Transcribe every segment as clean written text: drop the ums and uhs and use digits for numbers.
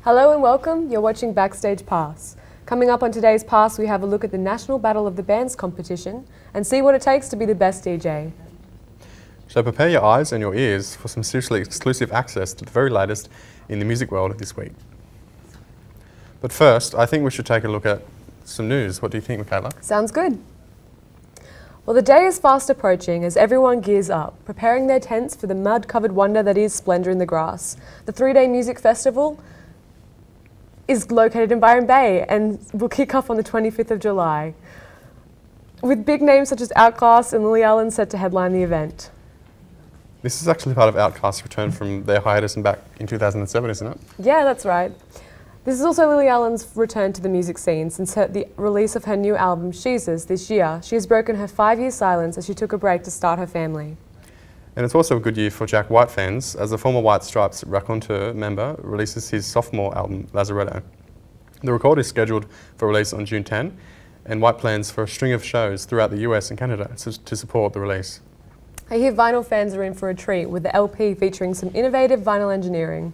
Hello and welcome, you're watching Backstage Pass. Coming up on today's Pass, we have a look at the National Battle of the Bands competition and see what it takes to be the best DJ. So prepare your eyes and your ears for some seriously exclusive access to the very latest in the music world this week. But first, I think we should take a look at some news. What do you think, Michaela? Sounds good. Well, the day is fast approaching as everyone gears up, preparing their tents for the mud-covered wonder that is Splendour in the Grass. The 3-day music festival is located in Byron Bay and will kick off on the 25th of July, with big names such as Outkast and Lily Allen set to headline the event. This is actually part of Outkast's return from their hiatus and back in 2007, isn't it? Yeah, that's right. This is also Lily Allen's return to the music scene since the release of her new album, Jesus, this year. She has broken her 5-year silence as she took a break to start her family. And it's also a good year for Jack White fans, as the former White Stripes raconteur member releases his sophomore album, Lazaretto. The record is scheduled for release on June 10, and White plans for a string of shows throughout the US and Canada to support the release. I hear vinyl fans are in for a treat, with the LP featuring some innovative vinyl engineering.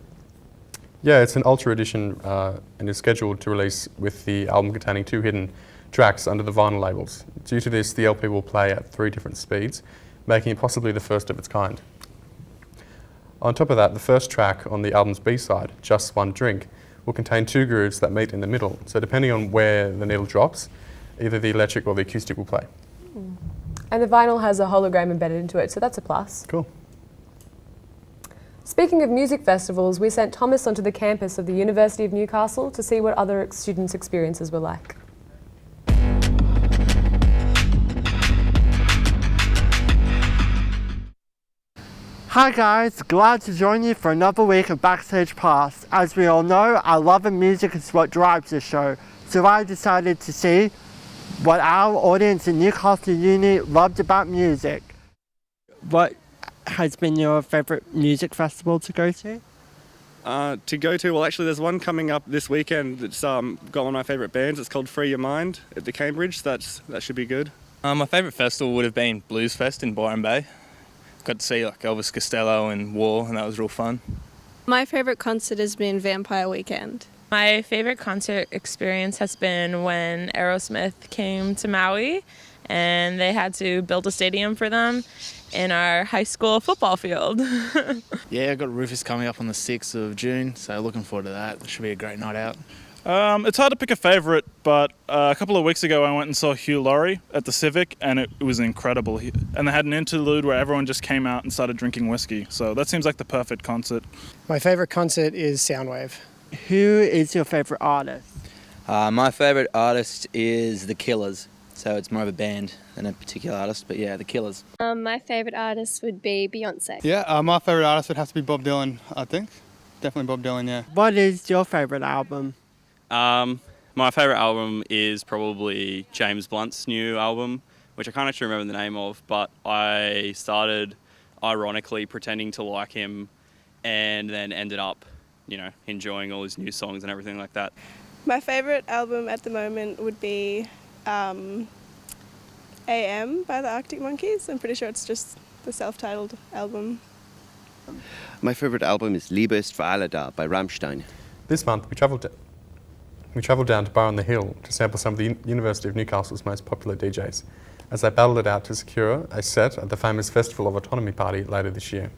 Yeah, it's an Ultra Edition and is scheduled to release with the album containing 2 hidden tracks under the vinyl labels. Due to this, the LP will play at 3 different speeds, making it possibly the first of its kind. On top of that, the first track on the album's B-side, Just One Drink, will contain 2 grooves that meet in the middle, so depending on where the needle drops, either the electric or the acoustic will play. And the vinyl has a hologram embedded into it, so that's a plus. Cool. Speaking of music festivals, we sent Thomas onto the campus of the University of Newcastle to see what other students' experiences were like. Hi guys, glad to join you for another week of Backstage Pass. As we all know, our love of music is what drives this show, so I decided to see what our audience in Newcastle Uni loved about music. What has been your favourite music festival to go to? Well, actually there's one coming up this weekend that's got one of my favourite bands. It's called Free Your Mind at the Cambridge. That should be good. My favourite festival would have been Blues Fest in Byron Bay. Got to see like Elvis Costello and War, and that was real fun. My favourite concert has been Vampire Weekend. My favourite concert experience has been when Aerosmith came to Maui and they had to build a stadium for them in our high school football field. Yeah, I've got Rufus coming up on the 6th of June, so looking forward to that. It should be a great night out. It's hard to pick a favourite, but a couple of weeks ago I went and saw Hugh Laurie at the Civic, and it was incredible. And they had an interlude where everyone just came out and started drinking whiskey, so that seems like the perfect concert. My favourite concert is Soundwave. Who is your favourite artist? My favourite artist is The Killers. So it's more of a band than a particular artist, but yeah, The Killers. My favourite artist would be Beyonce. Yeah, my favourite artist would have to be Bob Dylan, I think. Definitely Bob Dylan, yeah. What is your favourite album? My favourite album is probably James Blunt's new album, which I can't actually remember the name of, but I started ironically pretending to like him and then ended up, enjoying all his new songs and everything like that. My favourite album at the moment would be AM by the Arctic Monkeys. I'm pretty sure it's just the self-titled album. My favourite album is Liebe ist für alle da by Rammstein. This month we travelled down to Bar on the Hill to sample some of the University of Newcastle's most popular DJs, as they battled it out to secure a set at the famous Festival of Autonomy party later this year.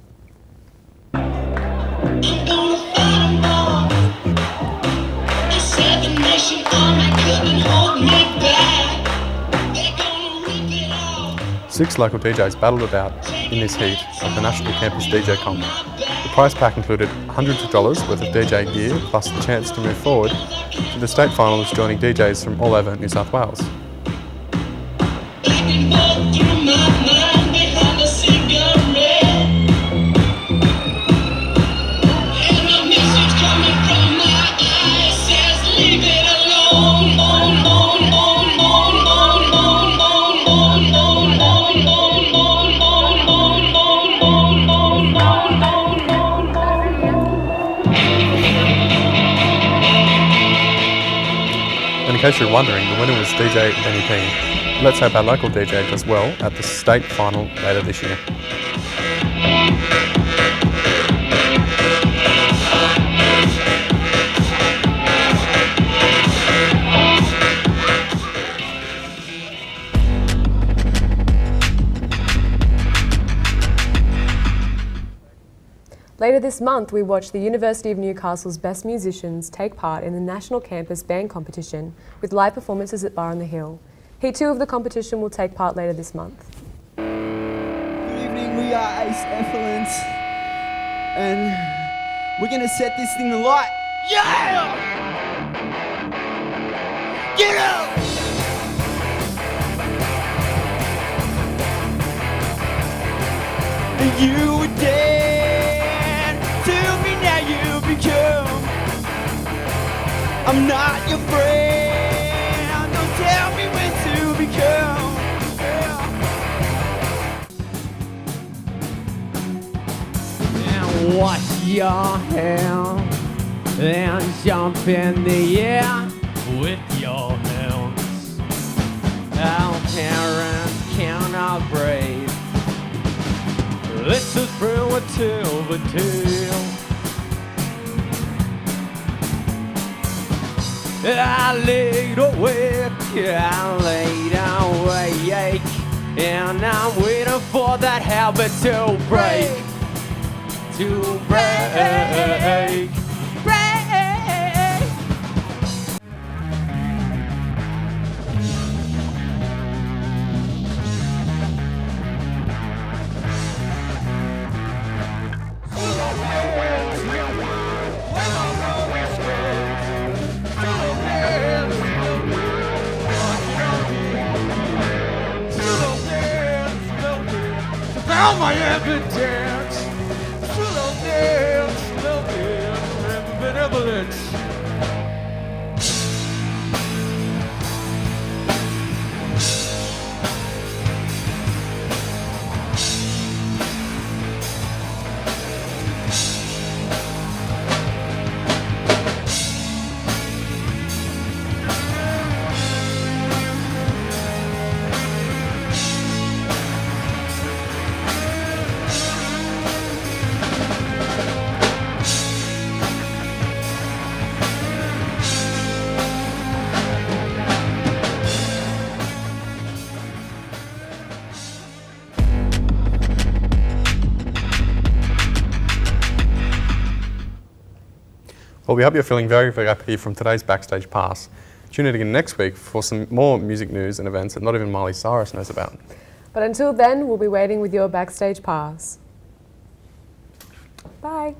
Six local DJs battled it out in this heat at the National Campus DJ Comp. The prize pack included hundreds of dollars worth of DJ gear, plus the chance to move forward to the state finals, joining DJs from all over New South Wales. In case you're wondering, the winner was DJ Benny P. Let's hope our local DJ does well at the state final later this year. Later this month, we watched the University of Newcastle's best musicians take part in the National Campus Band Competition with live performances at Bar on the Hill. Heat 2 of the competition will take part later this month. Good evening, we are Ace Effluence, and we're gonna set this thing alight. Yeah! Get up! You were dead, tell me now you become. I'm not your friend, don't tell me when to become. And wash your hair, and jump in the air with your hands. Our parents cannot breathe. This is through a tale of a tale. I laid awake, and I'm waiting for that habit to break. To break. Now my evidence, slow dance, benevolence. Well, we hope you're feeling very, very happy from today's Backstage Pass. Tune in again next week for some more music news and events that not even Miley Cyrus knows about. But until then, we'll be waiting with your Backstage Pass. Bye.